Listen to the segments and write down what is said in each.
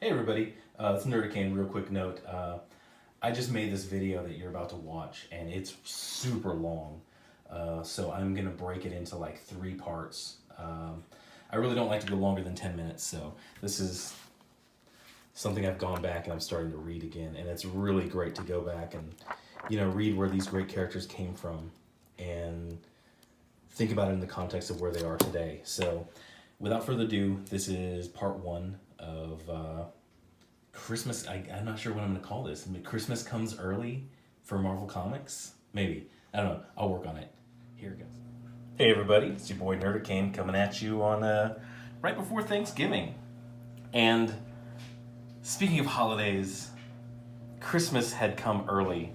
Hey everybody, it's Nerdicane. Real quick note, I just made this video that you're about to watch and it's super long, so I'm gonna break it into like 3 parts. I really don't like to go longer than 10 minutes, so this is something I've gone back and I'm starting to read again, and it's really great to go back and read where these great characters came from and think about it in the context of where they are today. So without further ado, this is part 1 of Christmas. I'm not sure what I'm going to call this. Christmas comes early for Marvel Comics? Maybe. I don't know. I'll work on it. Here it goes. Hey everybody, it's your boy Nerdicane coming at you on right before Thanksgiving. And speaking of holidays, Christmas had come early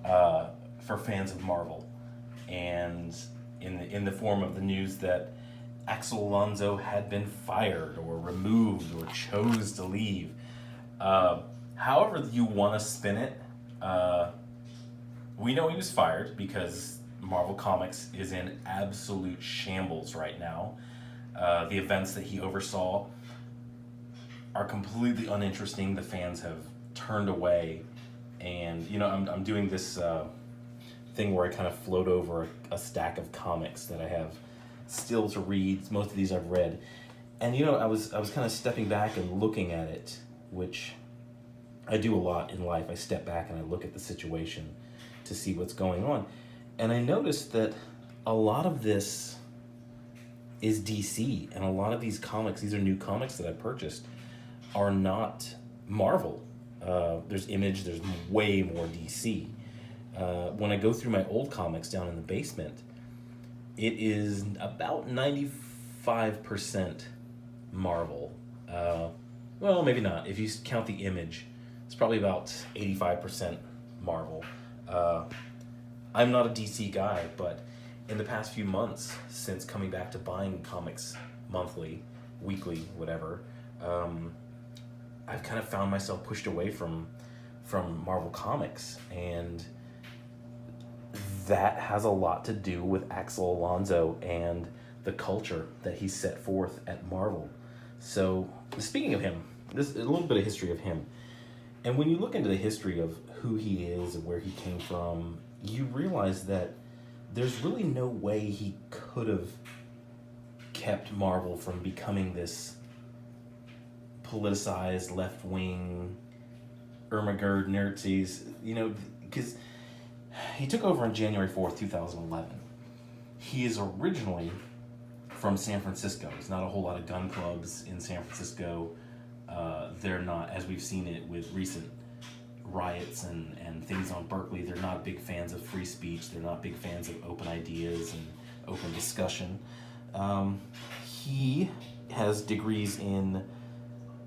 for fans of Marvel. And in the form of the news that Axel Alonso had been fired or removed or chose to leave. However you want to spin it, we know he was fired because Marvel Comics is in absolute shambles right now. The events that he oversaw are completely uninteresting. The fans have turned away, and I'm doing this thing where I kind of float over a stack of comics that I have still to read. Most of these I've read, and I was kind of stepping back and looking at it, which I do a lot in life. I step back and I look at the situation to see what's going on, and I noticed that a lot of this is DC, and a lot of these comics, these are new comics that I purchased, are not Marvel. There's Image, there's way more DC. When I go through my old comics down in the basement, it is about 95% Marvel. Well, maybe not. If you count the Image, it's probably about 85% Marvel. I'm not a DC guy, but in the past few months, since coming back to buying comics monthly, weekly, whatever, I've kind of found myself pushed away from Marvel Comics, and that has a lot to do with Axel Alonso and the culture that he set forth at Marvel. So, speaking of him, this a little bit of history of him. And when you look into the history of who he is and where he came from, you realize that there's really no way he could have kept Marvel from becoming this politicized left-wing Ermagerd Nazis, because he took over on January 4th, 2011. He is originally from San Francisco. There's not a whole lot of gun clubs in San Francisco. They're not, as we've seen it with recent riots and things on Berkeley, they're not big fans of free speech. They're not big fans of open ideas and open discussion. He has degrees in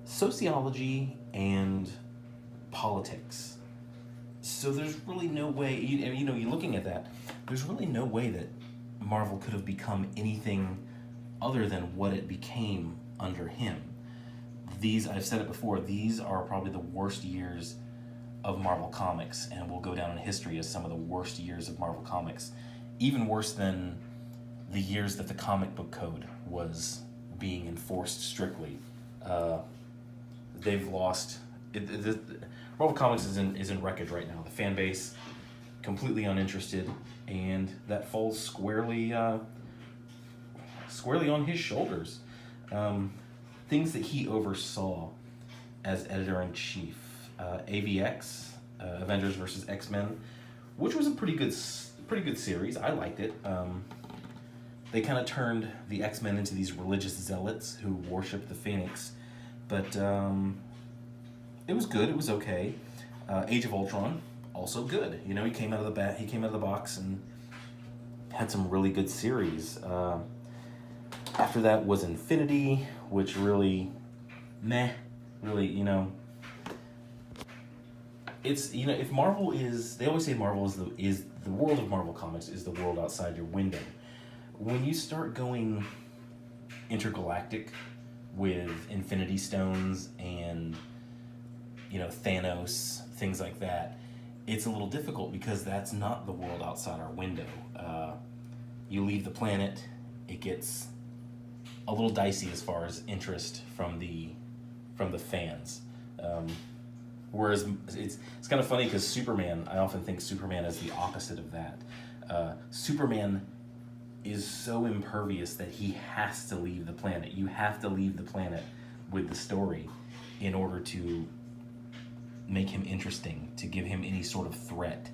sociology and politics. So there's really no way, you're looking at that, there's really no way that Marvel could have become anything other than what it became under him. I've said it before, these are probably the worst years of Marvel Comics, and will go down in history as some of the worst years of Marvel Comics. Even worse than the years that the comic book code was being enforced strictly. They've lost... Marvel Comics is in wreckage right now. The fan base completely uninterested, and that falls squarely on his shoulders. Things that he oversaw as editor-in-chief. AVX, Avengers vs. X-Men, which was a pretty good series. I liked it. They kind of turned the X-Men into these religious zealots who worship the Phoenix, but it was good. It was okay. Age of Ultron, also good. He came out of the box and had some really good series. After that was Infinity, which really, it's if Marvel is, they always say Marvel is the world of Marvel Comics is the world outside your window. When you start going intergalactic with Infinity Stones and Thanos, things like that, it's a little difficult because that's not the world outside our window. You leave the planet, it gets a little dicey as far as interest from the fans. Whereas it's kind of funny because Superman, I often think Superman is the opposite of that. Superman is so impervious that he has to leave the planet. You have to leave the planet with the story in order to make him interesting, to give him any sort of threat.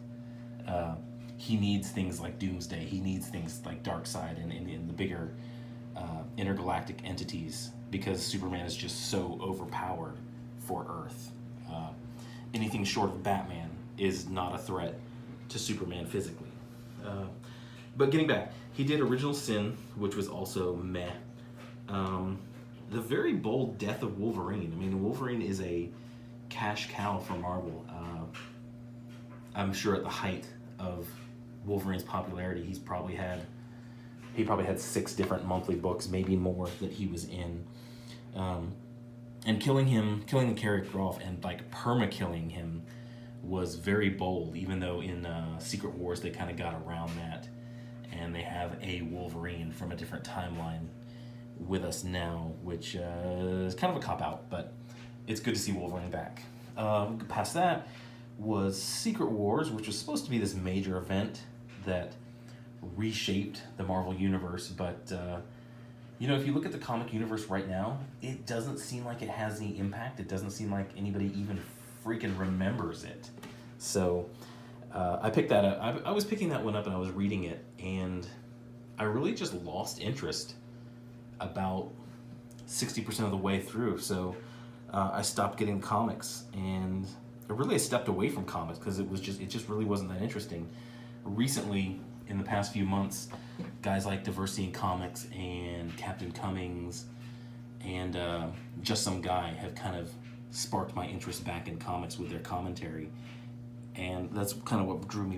He needs things like Doomsday. He needs things like Darkseid and the bigger intergalactic entities, because Superman is just so overpowered for Earth. Anything short of Batman is not a threat to Superman physically. But getting back, he did Original Sin, which was also meh. The very bold death of Wolverine. I mean, Wolverine is a cash cow for Marvel. I'm sure at the height of Wolverine's popularity, he probably had 6 different monthly books, maybe more, that he was in. And killing the character off and like perma-killing him was very bold, even though in Secret Wars they kind of got around that, and they have a Wolverine from a different timeline with us now, which is kind of a cop-out, but it's good to see Wolverine back. Past that was Secret Wars, which was supposed to be this major event that reshaped the Marvel Universe, but if you look at the comic universe right now, it doesn't seem like it has any impact. It doesn't seem like anybody even freaking remembers it. So I picked that up. I was picking that one up and I was reading it, and I really just lost interest about 60% of the way through. So I stopped getting comics, and I stepped away from comics because it just really wasn't that interesting. Recently, in the past few months, guys like Diversity in Comics and Captain Cummings and Just Some Guy have kind of sparked my interest back in comics with their commentary, and that's kind of what drew me back.